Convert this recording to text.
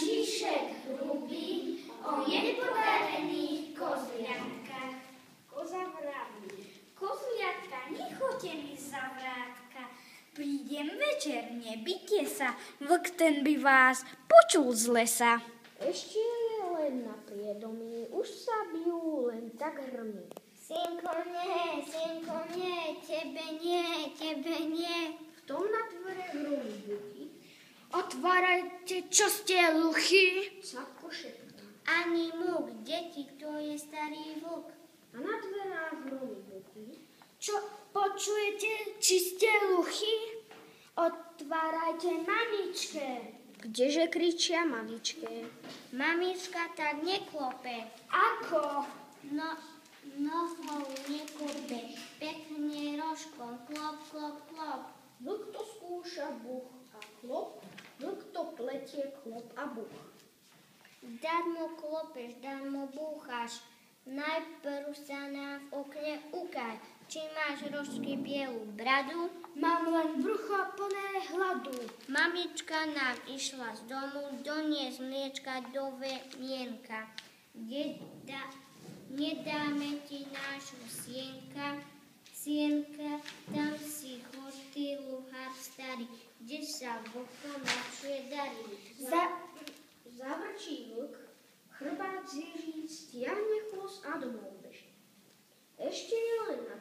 František hrubý o nepodarených kozliatkách. Koza vraví. Kozliatka, nechoďte mi za vrátka. Prídem večer, nebyte sa, vlk ten by vás počul z lesa. Ešte je len na priedomí, už sa bijú len tak hrmi. Synko, nie, tebe nie. V tom na dvore hromí buky, Otvárajte, čo ste luchy. Sapko šeptá. Ani múk, deti, to je starý vlk. A na dverách hromí buky, Čo počujete, či ste luchy? Otvárajte mamičke. kdeže kričia mamičke. Mamička tak neklope. Ako? Nohou neklope. Pekne rožkom. Klop, klop, klop. Vlk to skúša buch a chlop, vlk to pletie chlop a buch. Darmo klopeš, darmo búchaš. Najprv sa nám v okne ukáž. Či máš rožky bielu bradu? Mám len brucho plné hladu. Mamička nám išla z domu doniesť mliečka do vemienka. Nedáme ti nášho sienka, tam si chortý luhár starý, kde sa vlkom ľahšie darí. Zavrčí vlk, chrbát zježí, stiahne chvost a domov beží. Ešte je len na